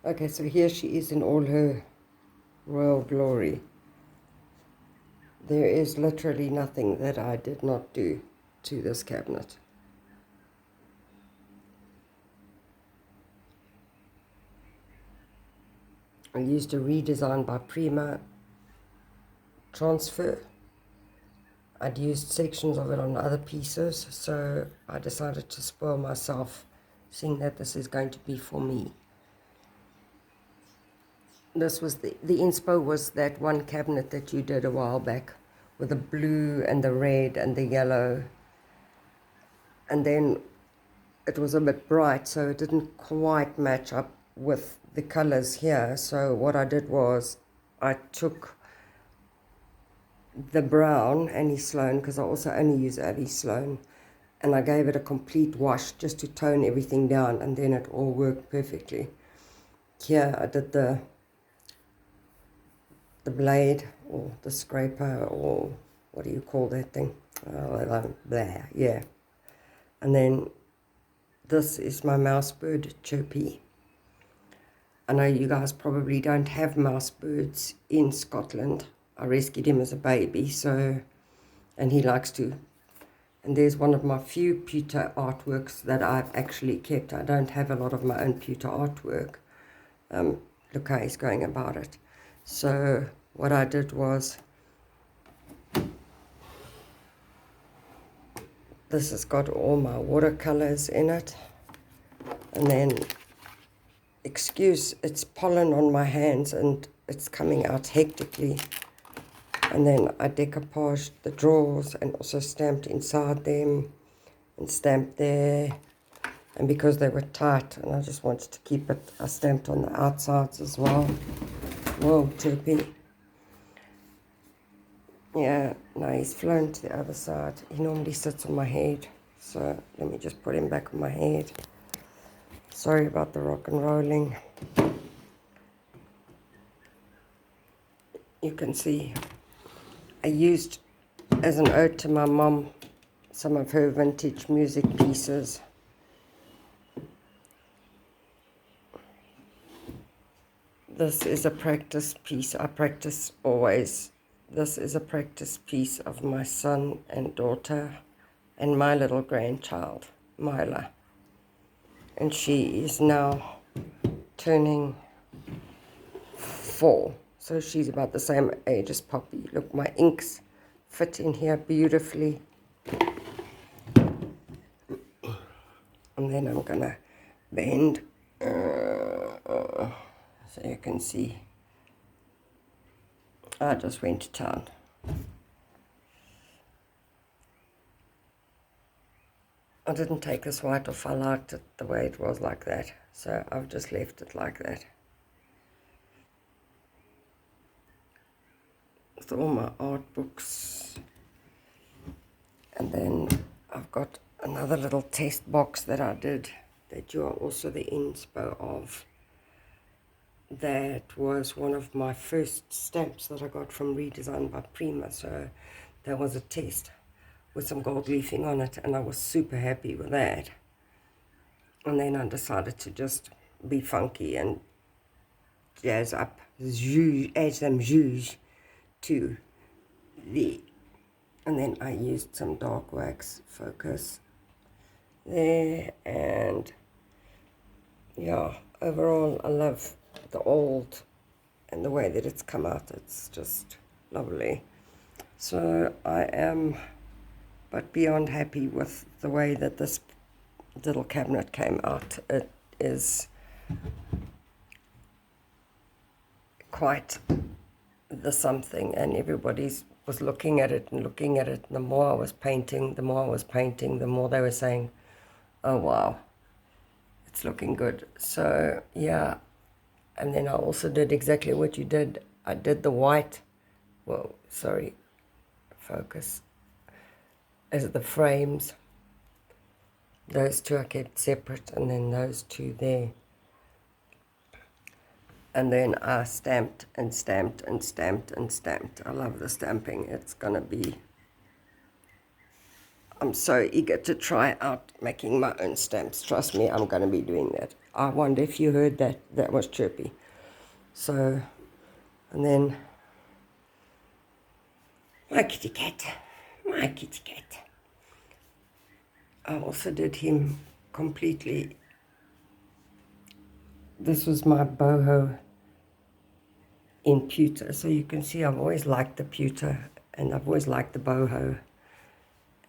Okay, so here she is in all her royal glory. There is literally nothing that I did not do to this cabinet. I used a redesign by Prima transfer. I'd used sections of it on other pieces, so I decided to spoil myself, seeing that this is going to be for me. This was the inspo was that one cabinet that you did a while back with the blue and the red and the yellow. And then it was a bit bright, so it didn't quite match up with the colors here. So what I did was I took the brown Annie Sloan, because I also only use Annie Sloan, and I gave it a complete wash just to tone everything down, and then it all worked perfectly. Here I did the blade, or the scraper, or what do you call that thing? Blah, yeah. And then this is my mouse bird, Chirpy. I know you guys probably don't have mouse birds in Scotland. I rescued him as a baby, so, and he likes to. And there's one of my few pewter artworks that I've actually kept. I don't have a lot of my own pewter artwork. Look how he's going about it. So what I did was, this has got all my watercolors in it. And then, excuse, it's pollen on my hands and it's coming out hectically. And then I decoupaged the drawers and also stamped inside them and stamped there. And because they were tight and I just wanted to keep it, I stamped on the outsides as well. Whoa, Chirpy. Yeah, no, he's flown to the other side. He normally sits on my head. So let me just put him back on my head. Sorry about the rock and rolling. You can see I used, as an ode to my mom, some of her vintage music pieces. This is a practice piece. I practice always. This is a practice piece of my son and daughter and my little grandchild, Mila. And she is now turning 4. So she's about the same age as Poppy. Look, my inks fit in here beautifully. And then I'm going to bend so you can see. I just went to town. I didn't take this white off. I liked it the way it was like that. So I've just left it like that. With all my art books. And then I've got another little test box that I did that you are also the inspo of. That was one of my first stamps that I got from Redesign by Prima. So that was a test with some gold leafing on it, and I was super happy with that. And then I decided to just be funky and jazz up, add some zhuzh to the, and then I used some dark wax focus there, and yeah, overall I love the old and the way that it's come out. It's just lovely. So I am but beyond happy with the way that this little cabinet came out. It is quite the something, and everybody's was looking at it and looking at it. And the more I was painting, the more they were saying, oh wow, it's looking good. So yeah, and then I also did exactly what you did. I did the white, well, sorry, focus, as the frames. Those two I kept separate, and then those two there. And then I stamped and stamped and stamped and stamped. I love the stamping. It's going to be, I'm so eager to try out making my own stamps. Trust me, I'm going to be doing that. I wonder if you heard that. That was chirpy. So, and then my kitty cat. My kitty cat. I also did him completely. This was my boho in pewter. So you can see I've always liked the pewter and I've always liked the boho.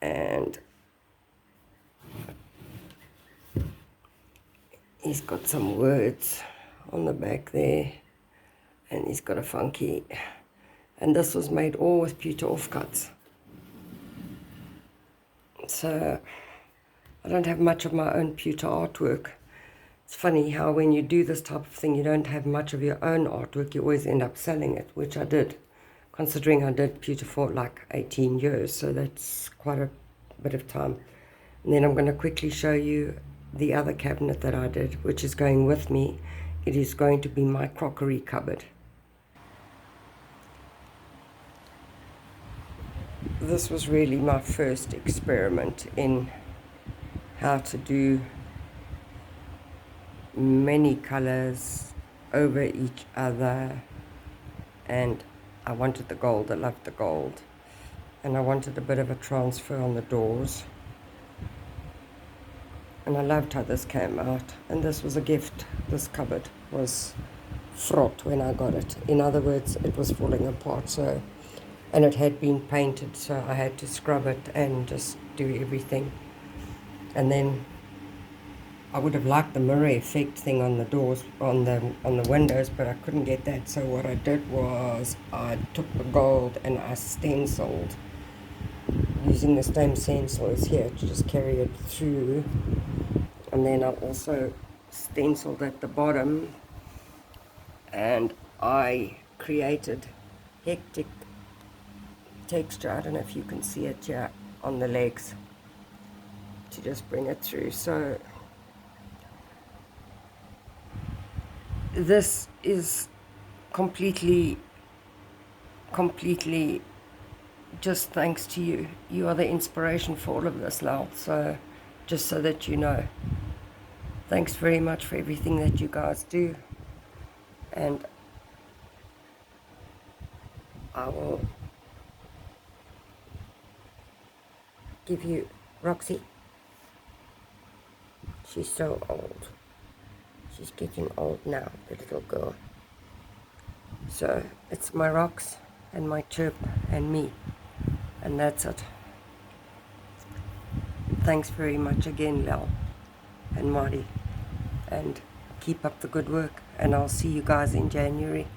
And he's got some words on the back there. And he's got a funky. And this was made all with pewter offcuts. So I don't have much of my own pewter artwork. It's funny how when you do this type of thing, you don't have much of your own artwork. You always end up selling it, which I did, considering I did pewter for like 18 years. So that's quite a bit of time. And then I'm going to quickly show you the other cabinet that I did, which is going with me. It is going to be my crockery cupboard. This was really my first experiment in how to do many colors over each other, and I wanted the gold. I loved the gold, and I wanted a bit of a transfer on the doors, and I loved how this came out. And this was a gift. This cupboard was fraught when I got it. In other words, it was falling apart. So, and it had been painted, so I had to scrub it and just do everything. And then I would have liked the mirror effect thing on the doors, on the windows, but I couldn't get that. So what I did was I took the gold and I stenciled, using the same stencil as here to just carry it through. And then I also stenciled at the bottom, and I created hectic texture. I don't know if you can see it here on the legs to just bring it through. So this is completely just thanks to you. You are the inspiration for all of this, Lel. So just so that you know, thanks very much for everything that you guys do. And I will give you Roxy. She's so old. She's getting old now, the little girl. So it's my rocks and my chirp and me, and that's it. Thanks very much again, Lel and Marty, and keep up the good work, and I'll see you guys in January.